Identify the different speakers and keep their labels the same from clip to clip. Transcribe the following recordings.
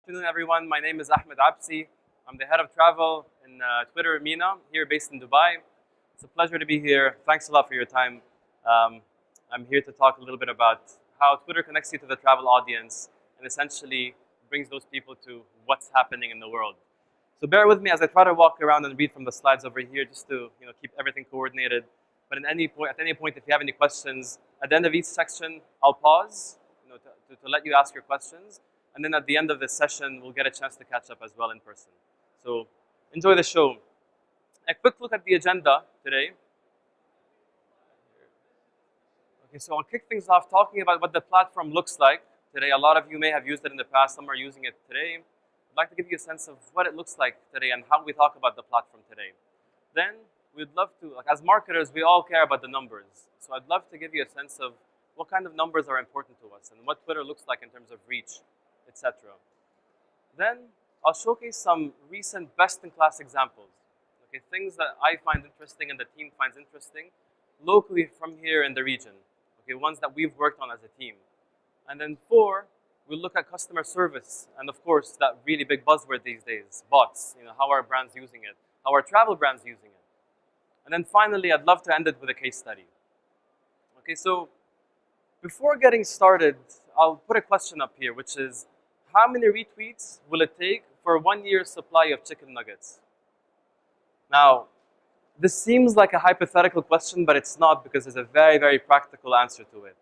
Speaker 1: Good afternoon, everyone. My name is Ahmed Absi. I'm the head of travel in Twitter MENA, here based in Dubai. It's a pleasure to be here. Thanks a lot for your time. I'm here to talk a little bit about how Twitter connects you to the travel audience and essentially brings those people to what's happening in the world. So bear with me as I try to walk around and read from the slides over here just to keep everything coordinated. But at any point, if you have any questions, at the end of each section, I'll pause to let you ask your questions. And then at the end of this session, we'll get a chance to catch up as well in person. So enjoy the show. A quick look at the agenda today. Okay, so I'll kick things off talking about what the platform looks like today. A lot of you may have used it in the past. Some are using it today. I'd like to give you a sense of what it looks like today and how we talk about the platform today. Then we'd love to, as marketers, we all care about the numbers. So I'd love to give you a sense of what kind of numbers are important to us and what Twitter looks like in terms of reach, etc. Then I'll showcase some recent best-in-class examples. Okay, things that I find interesting and the team finds interesting locally from here in the region. Okay, ones that we've worked on as a team. And then 4, we'll look at customer service and of course that really big buzzword these days, bots. How are brands using it? How are travel brands using it? And then finally, I'd love to end it with a case study. Okay, so before getting started, I'll put a question up here, which is, how many retweets will it take for 1 year's supply of chicken nuggets? Now, this seems like a hypothetical question, but it's not, because there's a very, very practical answer to it.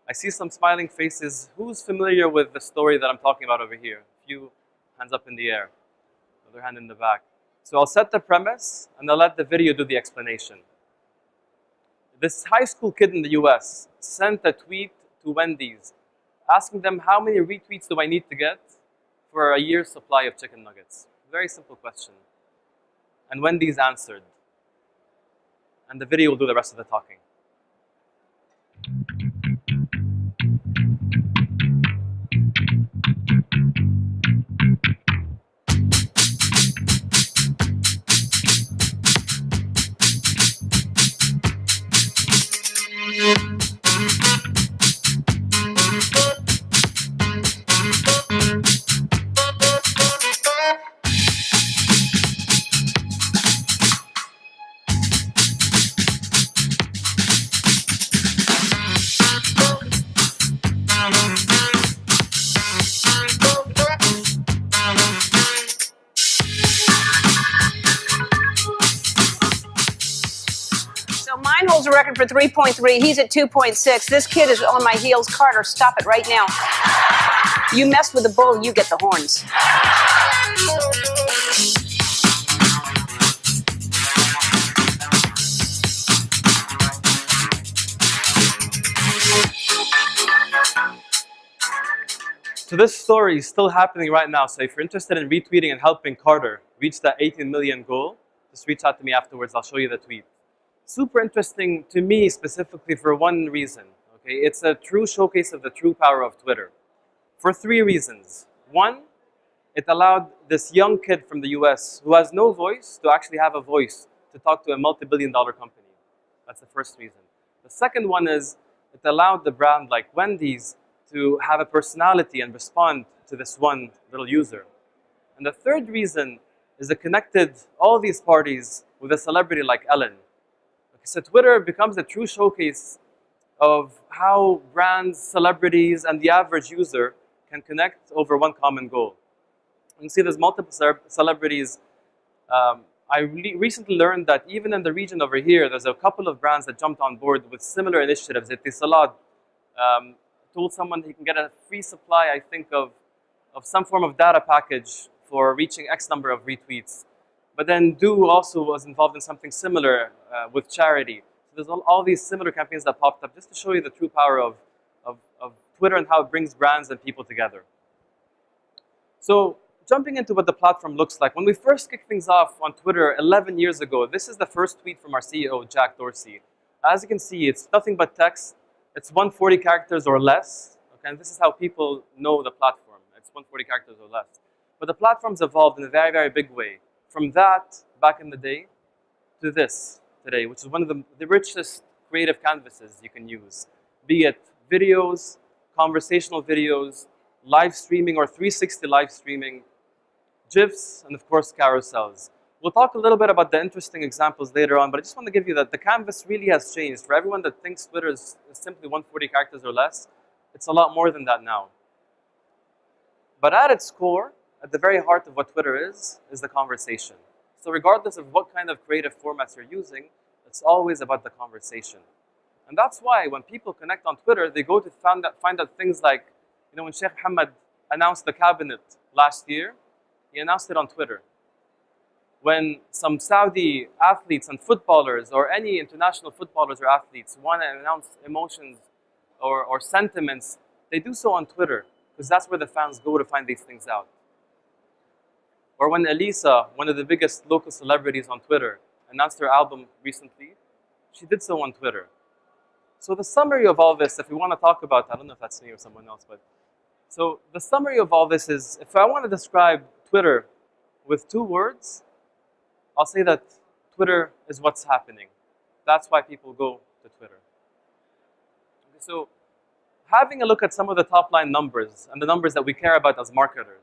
Speaker 1: I see some smiling faces. Who's familiar with the story that I'm talking about over here? A few hands up in the air, other hand in the back. So I'll set the premise, and I'll let the video do the explanation. This high school kid in the US sent a tweet to Wendy's asking them, how many retweets do I need to get for a year's supply of chicken nuggets? Very simple question. And Wendy's answered. And the video will do the rest of the talking.
Speaker 2: Mine holds a record for 3.3. He's at 2.6. This kid is on my heels. Carter, stop it right now. You mess with the bull, you get the horns.
Speaker 1: So this story is still happening right now. So if you're interested in retweeting and helping Carter reach that 18 million goal, just reach out to me afterwards. I'll show you the tweet. Super interesting to me specifically for one reason. Okay, it's a true showcase of the true power of Twitter. For 3 reasons. 1, it allowed this young kid from the US who has no voice to actually have a voice to talk to a multi-billion-dollar company. That's the first reason. The second one is it allowed the brand like Wendy's to have a personality and respond to this one little user. And the third reason is it connected all these parties with a celebrity like Ellen. So Twitter becomes a true showcase of how brands, celebrities, and the average user can connect over one common goal. You see there's multiple celebrities. I recently learned that even in the region over here, there's a couple of brands that jumped on board with similar initiatives. Etisalat told someone he can get a free supply, I think, of some form of data package for reaching X number of retweets. But then Do also was involved in something similar with charity. So there's all these similar campaigns that popped up just to show you the true power of Twitter and how it brings brands and people together. So jumping into what the platform looks like, when we first kicked things off on Twitter 11 years ago, this is the first tweet from our CEO, Jack Dorsey. As you can see, it's nothing but text. It's 140 characters or less. Okay, and this is how people know the platform. It's 140 characters or less. But the platform's evolved in a very, very big way. From that, back in the day, to this today, which is one of the richest creative canvases you can use. Be it videos, conversational videos, live streaming or 360 live streaming, GIFs, and of course carousels. We'll talk a little bit about the interesting examples later on, but I just want to give you that the canvas really has changed. For everyone that thinks Twitter is simply 140 characters or less, it's a lot more than that now. But at its core, at the very heart of what Twitter is the conversation. So regardless of what kind of creative formats you're using, it's always about the conversation. And that's why when people connect on Twitter, they go to find out things like, you know, when Sheikh Mohammed announced the cabinet last year, he announced it on Twitter. When some Saudi athletes and footballers or any international footballers or athletes want to announce emotions or sentiments, they do so on Twitter because that's where the fans go to find these things out. Or when Elisa, one of the biggest local celebrities on Twitter, announced her album recently, she did so on Twitter. So the summary of all this, if we want to talk about, I don't know if that's me or someone else, but so the summary of all this is, if I want to describe Twitter with 2 words, I'll say that Twitter is what's happening. That's why people go to Twitter. Okay, so having a look at some of the top line numbers and the numbers that we care about as marketers,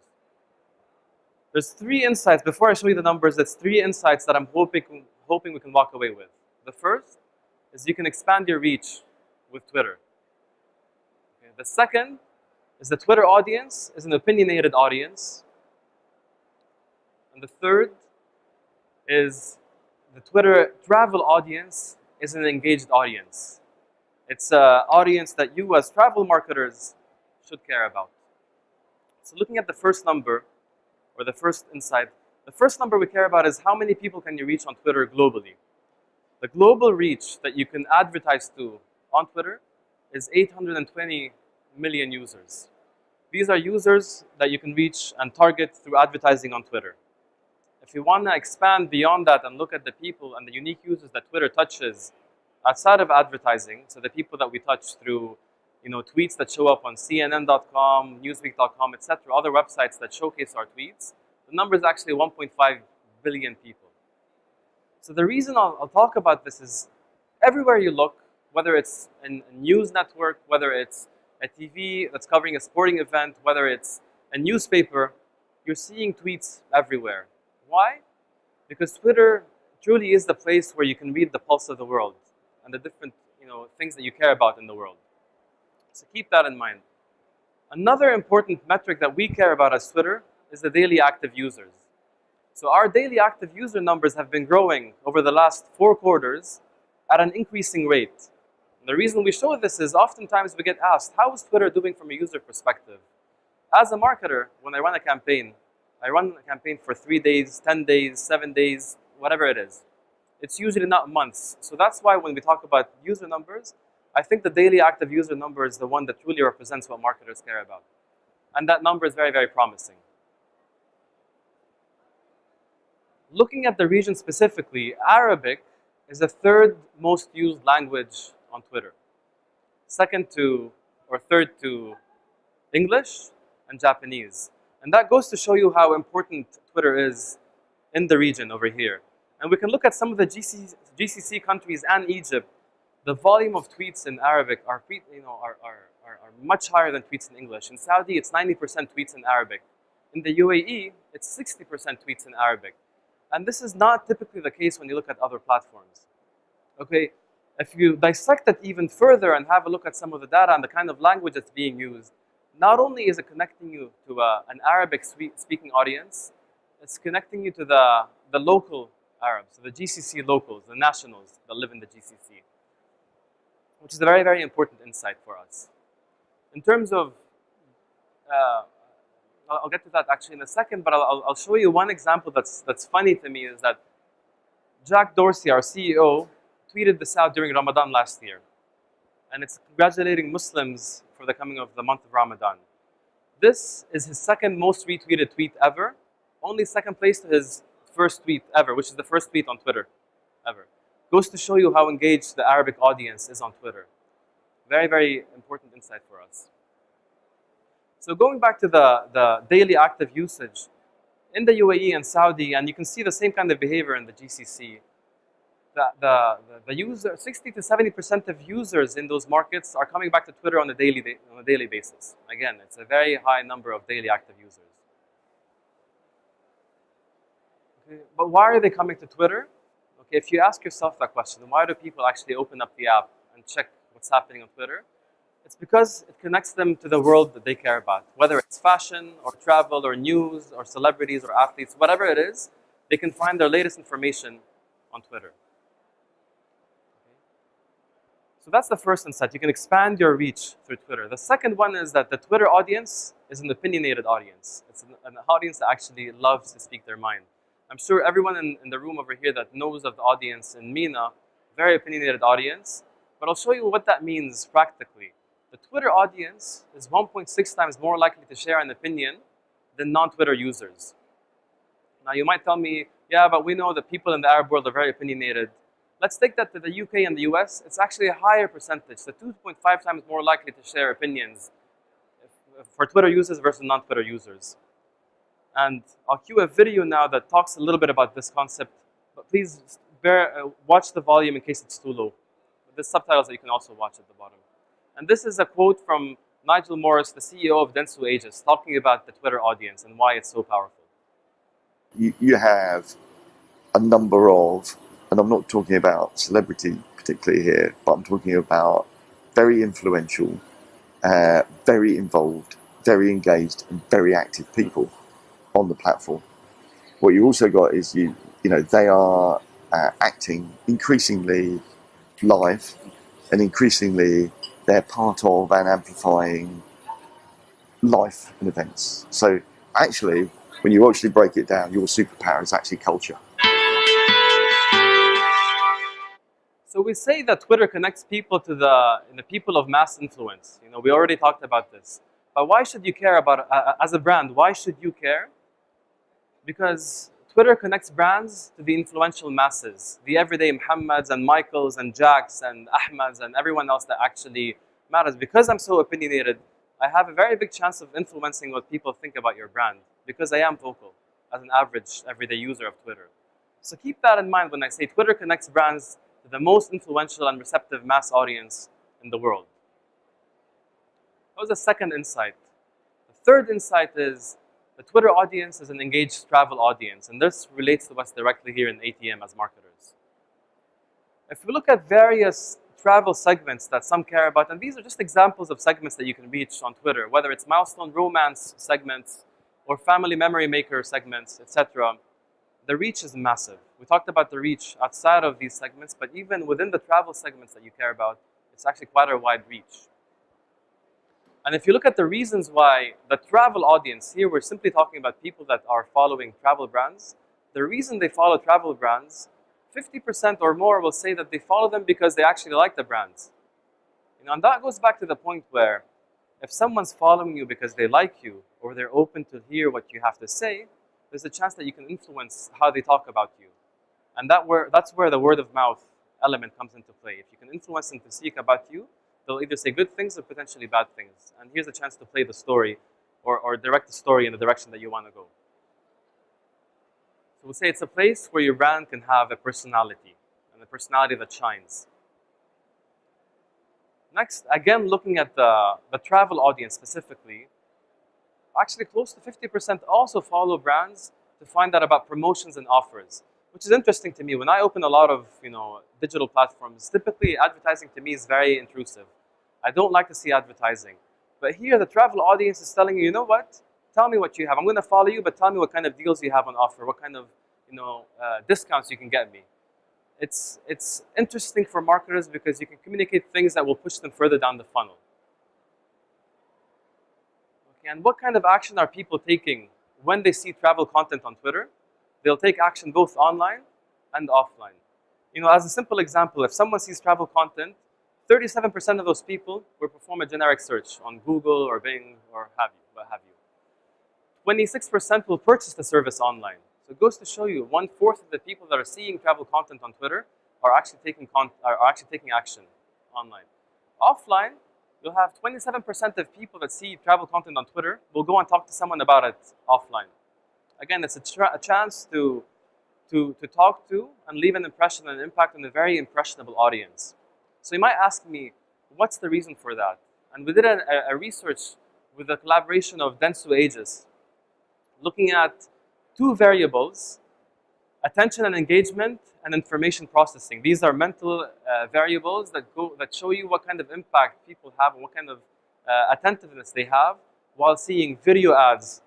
Speaker 1: there's 3 insights. Before I show you the numbers, there's 3 insights that I'm hoping we can walk away with. The first is you can expand your reach with Twitter. Okay. The second is the Twitter audience is an opinionated audience. And the third is the Twitter travel audience is an engaged audience. It's an audience that you as travel marketers should care about. So looking at the first number, or the first insight, the first number we care about is how many people can you reach on Twitter globally. The global reach that you can advertise to on Twitter is 820 million users. These are users that you can reach and target through advertising on Twitter. If you want to expand beyond that and look at the people and the unique users that Twitter touches outside of advertising, so the people that we touch through, you know, tweets that show up on CNN.com, Newsweek.com, etc., other websites that showcase our tweets, the number is actually 1.5 billion people. So the reason I'll talk about this is everywhere you look, whether it's a news network, whether it's a TV that's covering a sporting event, whether it's a newspaper, you're seeing tweets everywhere. Why? Because Twitter truly is the place where you can read the pulse of the world and the different, you know, things that you care about in the world. So keep that in mind. Another important metric that we care about as Twitter is the daily active users. So our daily active user numbers have been growing over the last 4 quarters at an increasing rate. And the reason we show this is oftentimes we get asked, how is Twitter doing from a user perspective? As a marketer, when I run a campaign, I run a campaign for 3 days, 10 days, 7 days, whatever it is. It's usually not months. So that's why when we talk about user numbers, I think the daily active user number is the one that truly represents what marketers care about. And that number is very, very promising. Looking at the region specifically, Arabic is the 3rd most used language on Twitter. 2nd to, or 3rd to English and Japanese. And that goes to show you how important Twitter is in the region over here. And we can look at some of the GCC countries and Egypt. The volume of tweets in Arabic are much higher than tweets in English. In Saudi, it's 90% tweets in Arabic. In the UAE, it's 60% tweets in Arabic. And this is not typically the case when you look at other platforms. Okay, if you dissect it even further and have a look at some of the data and the kind of language that's being used, not only is it connecting you to an Arabic-speaking audience, it's connecting you to the local Arabs, the GCC locals, the nationals that live in the GCC, which is a very, very important insight for us. In terms of, I'll get to that actually in a second, but I'll show you one example that's funny to me is that Jack Dorsey, our CEO, tweeted this out during Ramadan last year. And it's congratulating Muslims for the coming of the month of Ramadan. This is his 2nd most retweeted tweet ever, only 2nd place to his 1st tweet ever, which is the 1st tweet on Twitter ever. Goes to show you how engaged the Arabic audience is on Twitter. Very, very important insight for us. So going back to the daily active usage, in the UAE and Saudi, and you can see the same kind of behavior in the GCC, the user, 60 to 70% of users in those markets are coming back to Twitter on a daily basis. Again, it's a very high number of daily active users. Okay, but why are they coming to Twitter? Okay, if you ask yourself that question, why do people actually open up the app and check what's happening on Twitter? It's because it connects them to the world that they care about. Whether it's fashion or travel or news or celebrities or athletes, whatever it is, they can find their latest information on Twitter. Okay. So that's the first insight. You can expand your reach through Twitter. The second one is that the Twitter audience is an opinionated audience. It's an audience that actually loves to speak their mind. I'm sure everyone in the room over here that knows of the audience in MENA, very opinionated audience, but I'll show you what that means practically. The Twitter audience is 1.6 times more likely to share an opinion than non-Twitter users. Now you might tell me, yeah, but we know that people in the Arab world are very opinionated. Let's take that to the UK and the US. It's actually a higher percentage, so 2.5 times more likely to share opinions for Twitter users versus non-Twitter users. And I'll cue a video now that talks a little bit about this concept, but please watch the volume in case it's too low. There's subtitles that you can also watch at the bottom. And this is a quote from Nigel Morris, the CEO of Dentsu Aegis, talking about the Twitter audience and why it's so powerful.
Speaker 3: You have a number of, and I'm not talking about celebrity particularly here, but I'm talking about very influential, very involved, very engaged, and very active people on the platform. What you also got is they are acting increasingly live, and increasingly they're part of and amplifying life and events. So actually, when you actually break it down, your superpower is actually culture.
Speaker 1: So we say that Twitter connects people to the people of mass influence. We already talked about this. But why should you care about, as a brand, why should you care? Because Twitter connects brands to the influential masses, the everyday Muhammads and Michaels and Jacks and Ahmads and everyone else that actually matters. Because I'm so opinionated, I have a very big chance of influencing what people think about your brand because I am vocal as an average everyday user of Twitter. So keep that in mind when I say Twitter connects brands to the most influential and receptive mass audience in the world. That was the second insight. The third insight is the Twitter audience is an engaged travel audience, and this relates to us directly here in ATM as marketers. If we look at various travel segments that some care about, and these are just examples of segments that you can reach on Twitter, whether it's milestone romance segments or family memory maker segments, etc., the reach is massive. We talked about the reach outside of these segments, but even within the travel segments that you care about, it's actually quite a wide reach. And if you look at the reasons why the travel audience, here we're simply talking about people that are following travel brands. The reason they follow travel brands, 50% or more will say that they follow them because they actually like the brands. And that goes back to the point where if someone's following you because they like you or they're open to hear what you have to say, there's a chance that you can influence how they talk about you. And that's where the word of mouth element comes into play. If you can influence them to speak about you, they'll either say good things or potentially bad things. And here's a chance to play the story or direct the story in the direction that you want to go. So we'll say it's a place where your brand can have a personality, and a personality that shines. Next, again, looking at the travel audience specifically, actually close to 50% also follow brands to find out about promotions and offers, which is interesting to me. When I open a lot of digital platforms, typically advertising to me is very intrusive. I don't like to see advertising. But here the travel audience is telling you, you know what? Tell me what you have. I'm going to follow you, but tell me what kind of deals you have on offer, what kind of discounts you can get me. It's interesting for marketers because you can communicate things that will push them further down the funnel. Okay, and what kind of action are people taking when they see travel content on Twitter? They'll take action both online and offline. As a simple example, if someone sees travel content, 37% of those people will perform a generic search on Google or Bing or what have you. 26% will purchase the service online. So it goes to show you 1/4 of the people that are seeing travel content on Twitter are actually taking action online. Offline, you'll have 27% of people that see travel content on Twitter will go and talk to someone about it offline. Again, it's a chance to to talk to and leave an impression and impact on a very impressionable audience. So you might ask me, what's the reason for that? And we did a research with the collaboration of Dentsu Aegis, looking at two variables: attention and engagement, and information processing. These are mental variables that show you what kind of impact people have and what kind of attentiveness they have while seeing video ads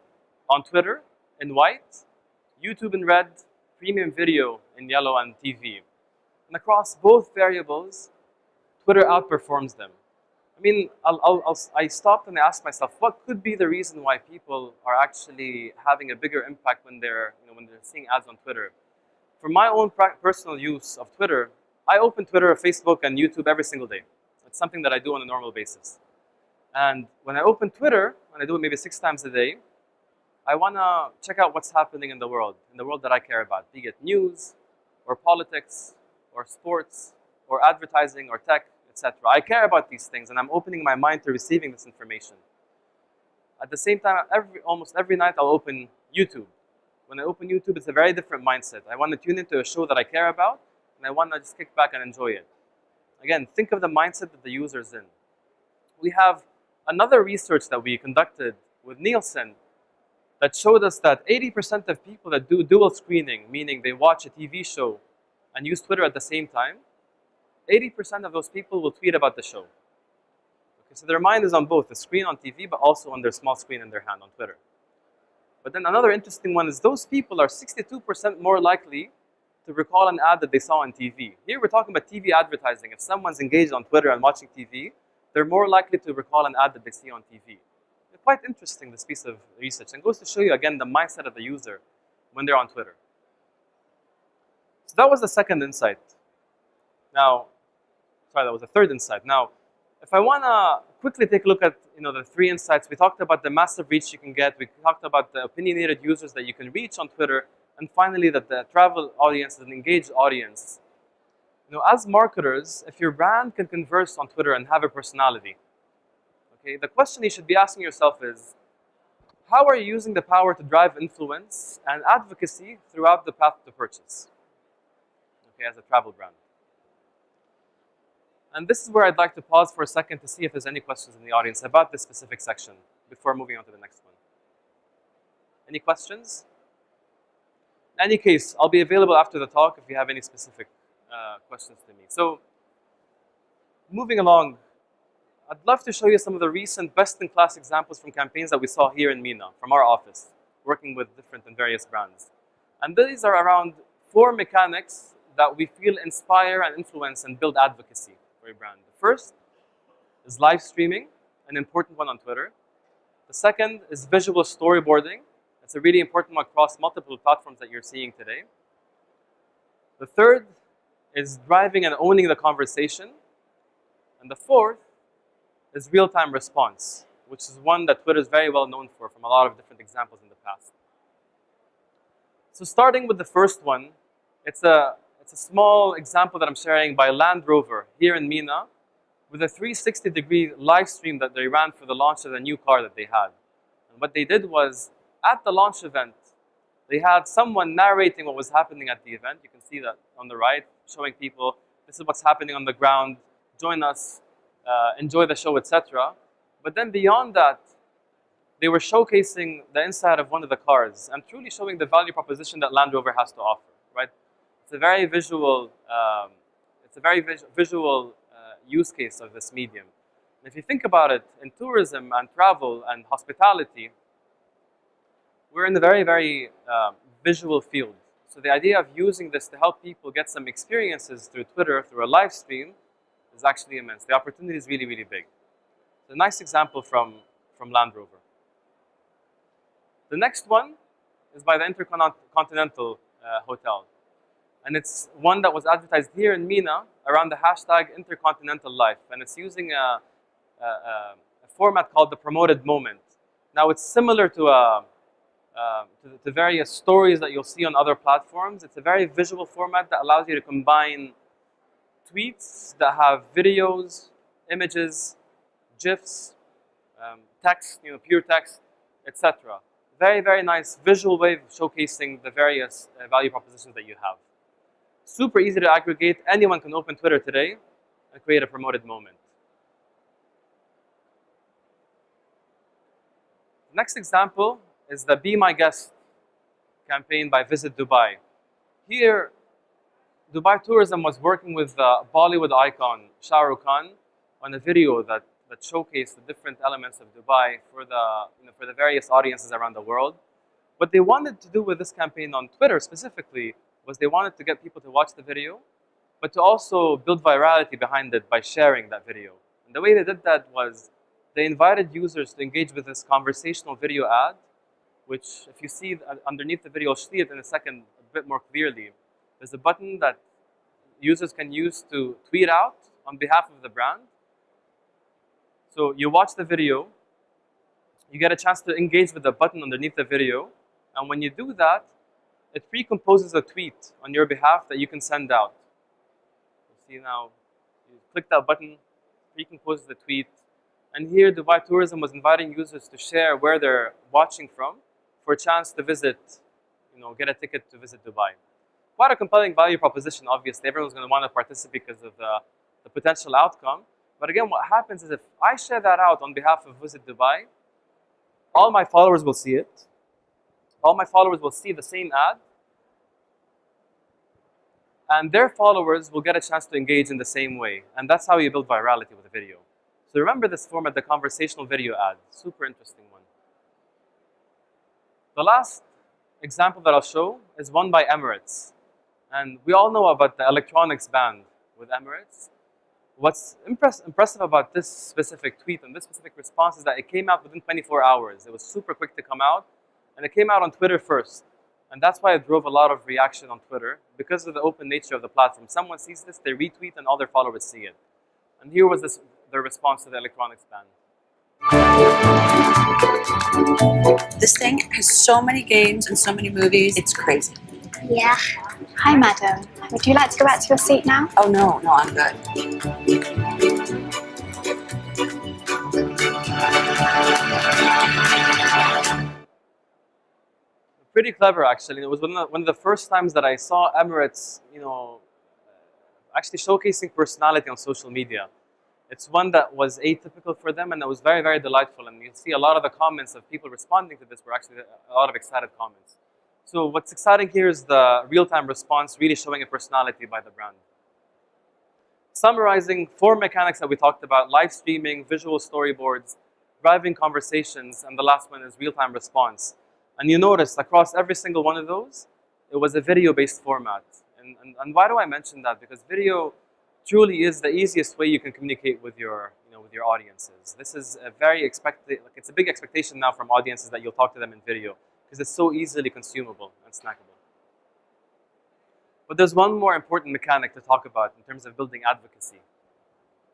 Speaker 1: on Twitter in white, YouTube in red, premium video in yellow, and TV. And across both variables, Twitter outperforms them. I mean, I stopped and I asked myself, what could be the reason why people are actually having a bigger impact when they're seeing ads on Twitter? For my own personal use of Twitter, I open Twitter, Facebook, and YouTube every single day. It's something that I do on a normal basis. And when I open Twitter, and I do it maybe 6 times a day, I want to check out what's happening in the world that I care about, be it news, or politics, or sports, or advertising, or tech, etc. I care about these things, and I'm opening my mind to receiving this information. At the same time, almost every night I'll open YouTube. When I open YouTube, it's a very different mindset. I want to tune into a show that I care about, and I want to just kick back and enjoy it. Again, think of the mindset that the user's in. We have another research that we conducted with Nielsen that showed us that 80% of people that do dual screening, meaning they watch a TV show and use Twitter at the same time, 80% of those people will tweet about the show. Okay, so their mind is on both the screen on TV, but also on their small screen in their hand on Twitter. But then another interesting one is those people are 62% more likely to recall an ad that they saw on TV. Here we're talking about TV advertising. If someone's engaged on Twitter and watching TV, they're more likely to recall an ad that they see on TV. It's quite interesting, this piece of research, and goes to show you, again, the mindset of the user when they're on Twitter. So that was the second insight. Now, sorry, that was the third insight. Now, if I want to quickly take a look at the 3 insights, we talked about the massive reach you can get. We talked about the opinionated users that you can reach on Twitter. And finally, that the travel audience is an engaged audience. As marketers, if your brand can converse on Twitter and have a personality, okay, the question you should be asking yourself is, how are you using the power to drive influence and advocacy throughout the path to purchase, okay, as a travel brand? And this is where I'd like to pause for a second to see if there's any questions in the audience about this specific section before moving on to the next one. Any questions? In any case, I'll be available after the talk if you have any specific questions to me. So, moving along, I'd love to show you some of the recent best-in-class examples from campaigns that we saw here in MENA, from our office, working with different and various brands. And these are around 4 mechanics that we feel inspire and influence and build advocacy for a brand. The first is live streaming, an important one on Twitter. The second is visual storyboarding. It's a really important one across multiple platforms that you're seeing today. The third is driving and owning the conversation. And the fourth is real-time response, which is one that Twitter is very well known for from a lot of different examples in the past. So starting with the first one, it's a small example that I'm sharing by Land Rover here in MENA with a 360-degree live stream that they ran for the launch of the new car that they had. And what they did was, at the launch event, they had someone narrating what was happening at the event. You can see that on the right, showing people, this is what's happening on the ground, join us, enjoy the show, etc. But then beyond that, they were showcasing the inside of one of the cars and truly showing the value proposition that Land Rover has to offer, right? It's a very visual, use case of this medium. And if you think about it, in tourism and travel and hospitality, we're in a very, very visual field. So the idea of using this to help people get some experiences through Twitter, through a live stream, is actually immense. The opportunity is really, really big. It's a nice example from Land Rover. The next one is by the Intercontinental Hotel. And it's one that was advertised here in MENA around the hashtag Intercontinental Life. And it's using a format called the promoted moment. Now it's similar to the various stories that you'll see on other platforms. It's a very visual format that allows you to combine tweets that have videos, images, GIFs, text, pure text, etc. Very, very nice visual way of showcasing the various value propositions that you have. Super easy to aggregate. Anyone can open Twitter today and create a promoted moment. Next example is the Be My Guest campaign by Visit Dubai. Here, Dubai Tourism was working with Bollywood icon Shah Rukh Khan on a video that showcased the different elements of Dubai for the various audiences around the world. What they wanted to do with this campaign on Twitter specifically was they wanted to get people to watch the video, but to also build virality behind it by sharing that video. And the way they did that was they invited users to engage with this conversational video ad, which if you see underneath the video, I'll see it in a second a bit more clearly. There's a button that users can use to tweet out on behalf of the brand. So you watch the video, you get a chance to engage with the button underneath the video, and when you do that, it pre-composes a tweet on your behalf that you can send out. You see now, you click that button, pre-composes the tweet, and here Dubai Tourism was inviting users to share where they're watching from for a chance to visit, get a ticket to visit Dubai. Quite a compelling value proposition, obviously. Everyone's going to want to participate because of the potential outcome. But again, what happens is if I share that out on behalf of Visit Dubai, all my followers will see it. All my followers will see the same ad. And their followers will get a chance to engage in the same way. And that's how you build virality with a video. So remember this format, the conversational video ad. Super interesting one. The last example that I'll show is one by Emirates. And we all know about the electronics ban with Emirates. What's impressive about this specific tweet and this specific response is that it came out within 24 hours. It was super quick to come out, and it came out on Twitter first. And that's why it drove a lot of reaction on Twitter, because of the open nature of the platform. Someone sees this, they retweet, and all their followers see it. And here was the response to the electronics ban.
Speaker 4: This thing has so many games and so many movies, it's crazy.
Speaker 5: Yeah. Hi, madam. Would you like to go back to your seat now?
Speaker 4: Oh, no, I'm good.
Speaker 1: Pretty clever, actually. It was one of the first times that I saw Emirates, actually showcasing personality on social media. It's one that was atypical for them, and that was very, very delightful. And you see a lot of the comments of people responding to this were actually a lot of excited comments. So what's exciting here is the real-time response really showing a personality by the brand. Summarizing 4 mechanics that we talked about: live streaming, visual storyboards, driving conversations, and the last one is real-time response. And you notice across every single one of those, it was a video-based format. And why do I mention that? Because video truly is the easiest way you can communicate with your audiences. This is a very it's a big expectation now from audiences that you'll talk to them in video, because it's so easily consumable and snackable. But there's one more important mechanic to talk about in terms of building advocacy,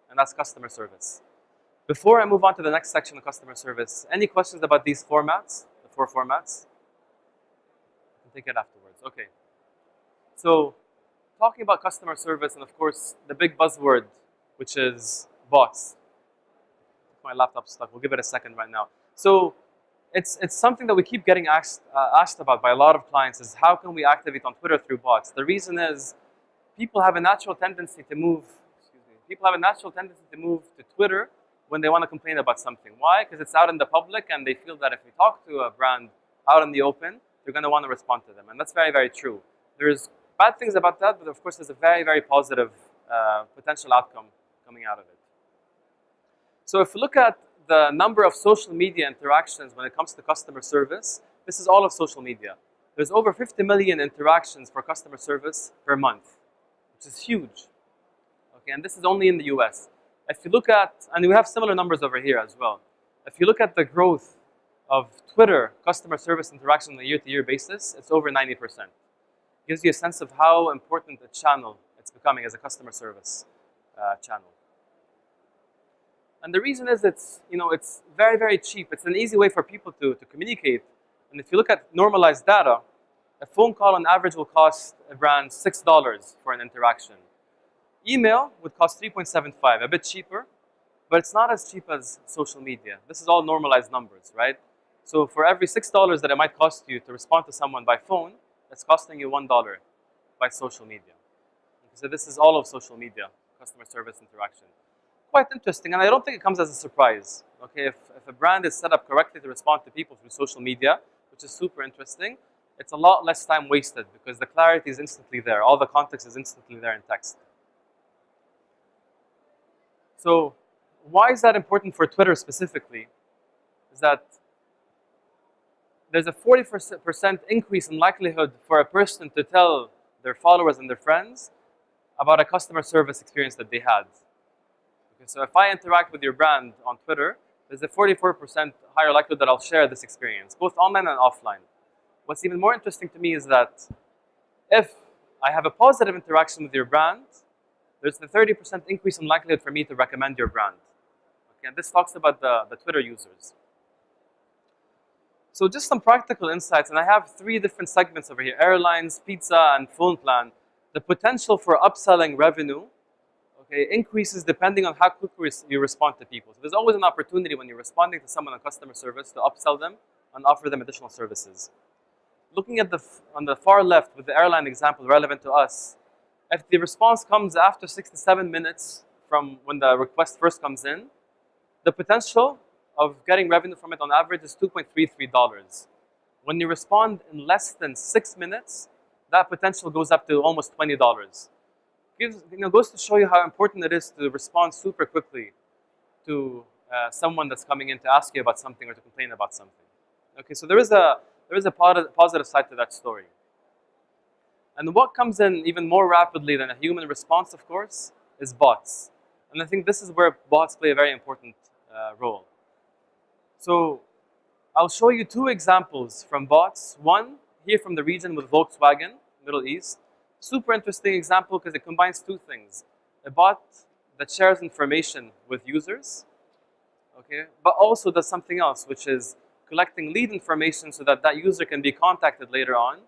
Speaker 1: and that's customer service. Before I move on to the next section of customer service, any questions about these formats, the 4 formats? I'll take it afterwards. Okay. So, talking about customer service, and of course, the big buzzword, which is bots. My laptop's stuck. We'll give it a second right now. So, it's something that we keep getting asked about by a lot of clients is how can we activate on Twitter through bots? The reason is people have a natural tendency to move, to Twitter when they want to complain about something. Why? Because it's out in the public and they feel that if we talk to a brand out in the open, they're going to want to respond to them. And that's very, very true. There's bad things about that, but of course there's a very, very positive potential outcome coming out of it. So if you look at the number of social media interactions when it comes to customer service, this is all of social media. There's over 50 million interactions for customer service per month, which is huge. Okay, and this is only in the US. If you look at, and we have similar numbers over here as well. If you look at the growth of Twitter customer service interaction on a year-to-year basis, it's over 90%. Gives you a sense of how important a channel it's becoming as a customer service channel. And the reason is it's very, very cheap. It's an easy way for people to communicate. And if you look at normalized data, a phone call on average will cost a brand $6 for an interaction. Email would cost $3.75, a bit cheaper, but it's not as cheap as social media. This is all normalized numbers, right? So for every $6 that it might cost you to respond to someone by phone, it's costing you $1 by social media. So this is all of social media, customer service interaction. Quite interesting, and I don't think it comes as a surprise. Okay, if a brand is set up correctly to respond to people through social media, which is super interesting, it's a lot less time wasted because the clarity is instantly there. All the context is instantly there in text. So why is that important for Twitter specifically? Is that there's a 40% increase in likelihood for a person to tell their followers and their friends about a customer service experience that they had. Okay, so if I interact with your brand on Twitter, there's a 44% higher likelihood that I'll share this experience, both online and offline. What's even more interesting to me is that if I have a positive interaction with your brand, there's a 30% increase in likelihood for me to recommend your brand. Okay, and this talks about the Twitter users. So just some practical insights, and I have 3 different segments over here: airlines, pizza, and phone plan. The potential for upselling revenue, okay, increases depending on how quickly you respond to people. So there's always an opportunity when you're responding to someone on customer service to upsell them and offer them additional services. Looking at on the far left with the airline example relevant to us, if the response comes after 6 to 7 minutes from when the request first comes in, the potential of getting revenue from it on average is $2.33. When you respond in less than 6 minutes, that potential goes up to almost $20. Goes to show you how important it is to respond super quickly to someone that's coming in to ask you about something or to complain about something. Okay, so there is a positive side to that story. And what comes in even more rapidly than a human response, of course, is bots. And I think this is where bots play a very important role. So I'll show you 2 examples from bots. One here from the region with Volkswagen, Middle East. Super interesting example because it combines 2 things. A bot that shares information with users, okay, but also does something else, which is collecting lead information so that that user can be contacted later on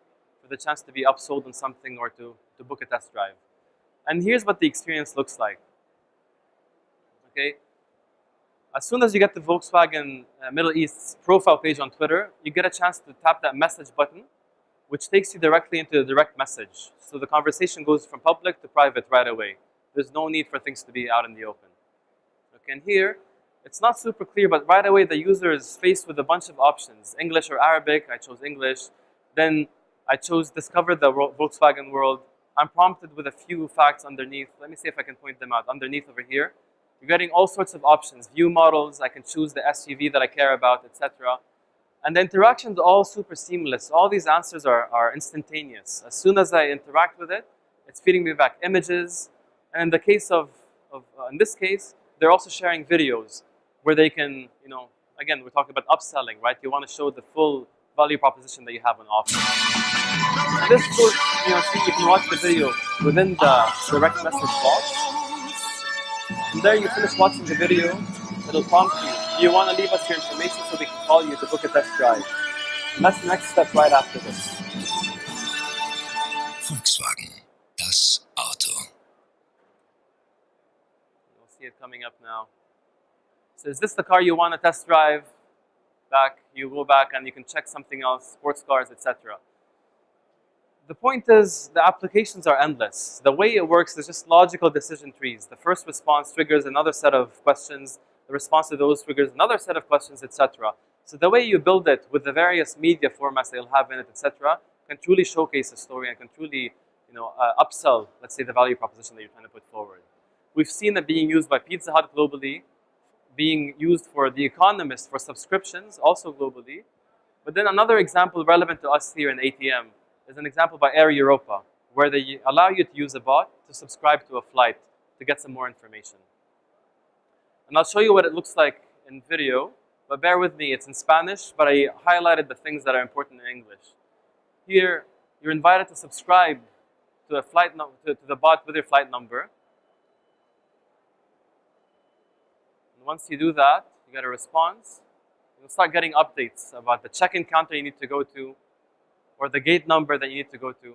Speaker 1: for the chance to be upsold on something or to book a test drive. And here's what the experience looks like. Okay, as soon as you get the Volkswagen Middle East's profile page on Twitter, you get a chance to tap that message button, which takes you directly into the direct message. So the conversation goes from public to private right away. There's no need for things to be out in the open. Okay, and here, it's not super clear, but right away the user is faced with a bunch of options. English or Arabic, I chose English. Then I chose Discover the Volkswagen World. I'm prompted with a few facts underneath. Let me see if I can point them out. Underneath over here, you're getting all sorts of options. View models, I can choose the SUV that I care about, etc. And the interaction's all super seamless. All these answers are instantaneous. As soon as I interact with it, it's feeding me back images. And in the case in this case, they're also sharing videos where they can, again, we're talking about upselling, right? You want to show the full value proposition that you have on offer. And this goes, so you can watch the video within the direct message box. And there you finish watching the video, it'll prompt you. Do you want to leave us your information so we can call you to book a test drive? And that's the next step right after this.
Speaker 6: Volkswagen, das Auto.
Speaker 1: You'll see it coming up now. So is this the car you want to test drive? Back, you go back and you can check something else, sports cars, etc. The point is, the applications are endless. The way it works is just logical decision trees. The first response triggers another set of questions. The response to those triggers another set of questions, etc. So the way you build it with the various media formats that you'll have in it, etc., can truly showcase a story and can truly, upsell, let's say, the value proposition that you're trying to put forward. We've seen it being used by Pizza Hut globally, being used for The Economist for subscriptions, also globally. But then another example relevant to us here in ATM is an example by Air Europa, where they allow you to use a bot to subscribe to a flight to get some more information. And I'll show you what it looks like in video, but bear with me, it's in Spanish, but I highlighted the things that are important in English. Here, you're invited to subscribe to to the bot with your flight number. And once you do that, you get a response. You'll start getting updates about the check-in counter you need to go to, or the gate number that you need to go to,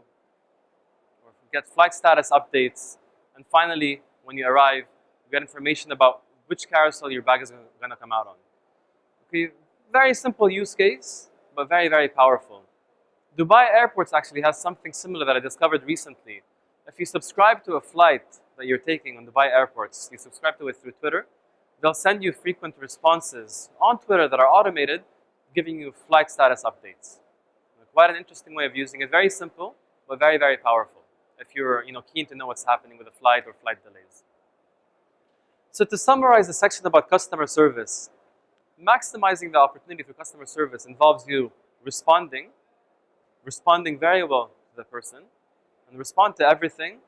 Speaker 1: or get flight status updates. And finally, when you arrive, you get information about which carousel your bag is going to come out on. Okay, Very simple use case, but very, very powerful. Dubai Airports actually has something similar that I discovered recently. If you subscribe to a flight that you're taking on Dubai Airports, you subscribe to it through Twitter, they'll send you frequent responses on Twitter that are automated, giving you flight status updates. Quite an interesting way of using it. Very simple, but very, very powerful if you're keen to know what's happening with a flight or flight delays. So to summarize the section about customer service, maximizing the opportunity for customer service involves you responding very well to the person, and respond to everything,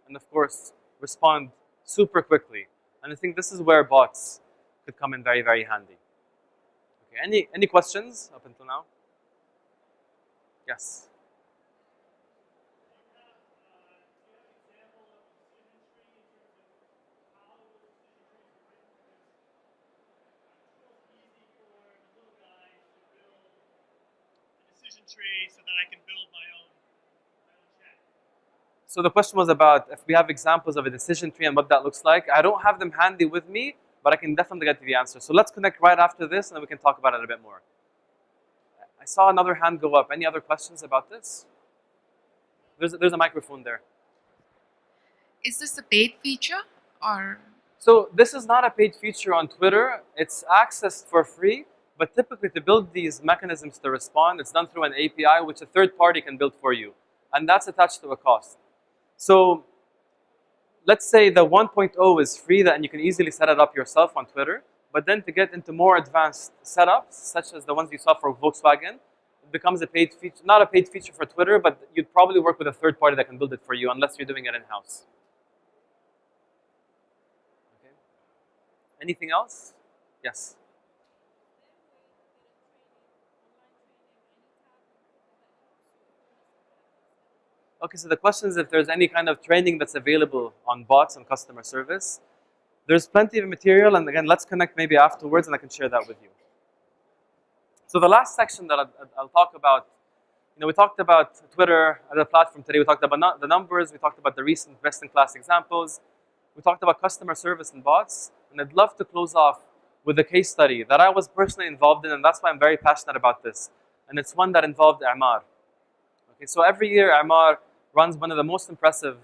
Speaker 1: and of course, respond super quickly. And I think this is where bots could come in very, very handy. Okay, any questions up until now? Yes.
Speaker 7: Tree so that I can build my own check.
Speaker 1: So the question was about if we have examples of a decision tree and what that looks like. I don't have them handy with me, but I can definitely get to the answer. So let's connect right after this, and then we can talk about it a bit more. I saw another hand go up. Any other questions about this? There's a microphone there.
Speaker 8: Is this a paid feature or?
Speaker 1: So this is not a paid feature on Twitter. It's accessed for free. But typically, to build these mechanisms to respond, it's done through an API, which a third party can build for you. And that's attached to a cost. So let's say the 1.0 is free, and you can easily set it up yourself on Twitter. But then to get into more advanced setups, such as the ones you saw for Volkswagen, it becomes a paid feature. Not a paid feature for Twitter, but you'd probably work with a third party that can build it for you, unless you're doing it in-house. Okay. Anything else? Yes. Okay, so the question is if there's any kind of training that's available on bots and customer service. There's plenty of material, and again, let's connect maybe afterwards, and I can share that with you. So the last section that I'll talk about, we talked about Twitter as a platform today. We talked about the numbers. We talked about the recent best-in-class examples. We talked about customer service and bots, and I'd love to close off with a case study that I was personally involved in, and that's why I'm very passionate about this. And it's one that involved Emaar. Okay, so every year, Emaar runs one of the most impressive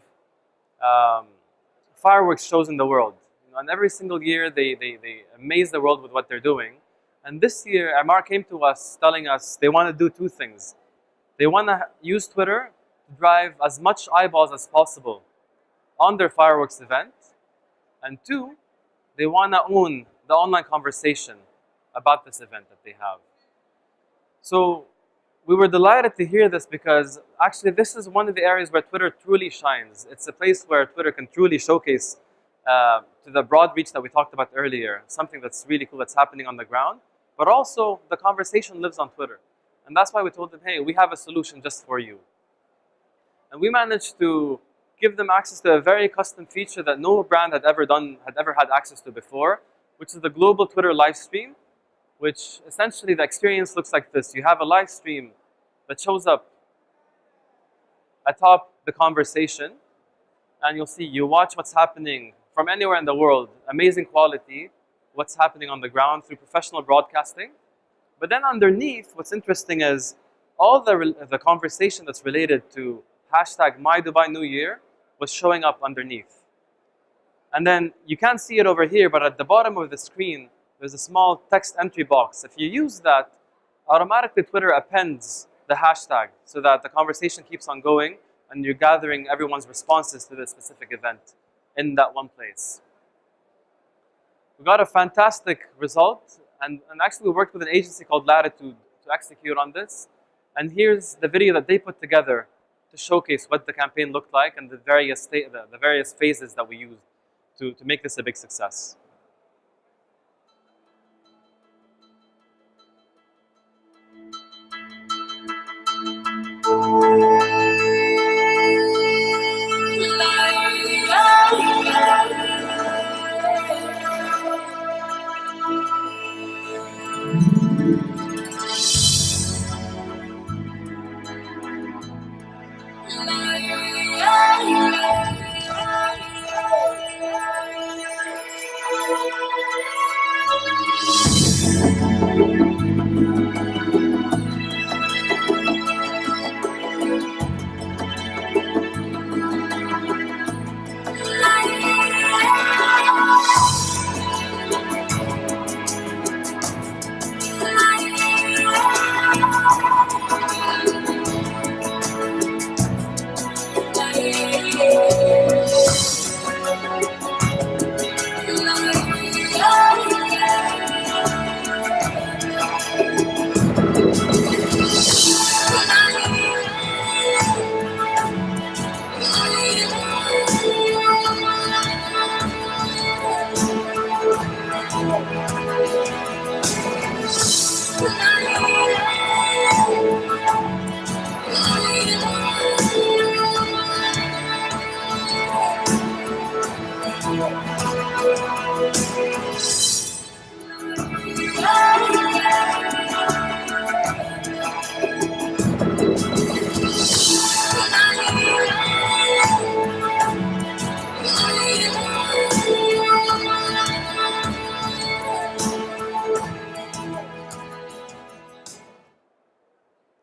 Speaker 1: fireworks shows in the world. And every single year, they amaze the world with what they're doing. And this year, Emaar came to us telling us they want to do two things. They want to use Twitter to drive as much eyeballs as possible on their fireworks event. And two, they want to own the online conversation about this event that they have. So we were delighted to hear this because actually this is one of the areas where Twitter truly shines. It's a place where Twitter can truly showcase to the broad reach that we talked about earlier, something that's really cool that's happening on the ground, but also the conversation lives on Twitter. And that's why we told them, hey, we have a solution just for you. And we managed to give them access to a very custom feature that no brand had ever had access to before, which is the global Twitter live stream, which essentially the experience looks like this. You have a live stream that shows up atop the conversation, and you'll see, you watch what's happening from anywhere in the world, amazing quality, what's happening on the ground through professional broadcasting. But then underneath, what's interesting is all the conversation that's related to hashtag #MyDubaiNewYear was showing up underneath. And then you can't see it over here, but at the bottom of the screen, there's a small text entry box. If you use that, automatically Twitter appends the hashtag so that the conversation keeps on going and you're gathering everyone's responses to this specific event in that one place. We got a fantastic result, and actually we worked with an agency called Latitude to execute on this. And here's the video that they put together to showcase what the campaign looked like and the various phases that we used to make this a big success.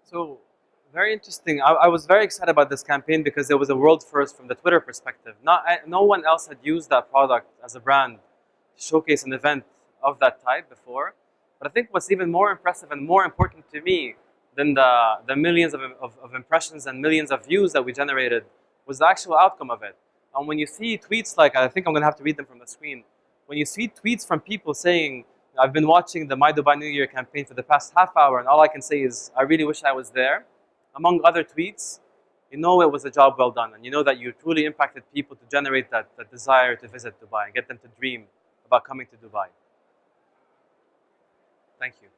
Speaker 1: So, very interesting. I was very excited about this campaign because it was a world first from the Twitter perspective. No one else had used that product as a brand to showcase an event of that type before. But I think what's even more impressive and more important to me than the millions of impressions and millions of views that we generated was the actual outcome of it. And when you see tweets like, I think I'm going to have to read them from the screen. When you see tweets from people saying, I've been watching the My Dubai New Year campaign for the past half hour, and all I can say is, I really wish I was there. Among other tweets, you know it was a job well done, and you know that you truly impacted people to generate that desire to visit Dubai and get them to dream about coming to Dubai. Thank you.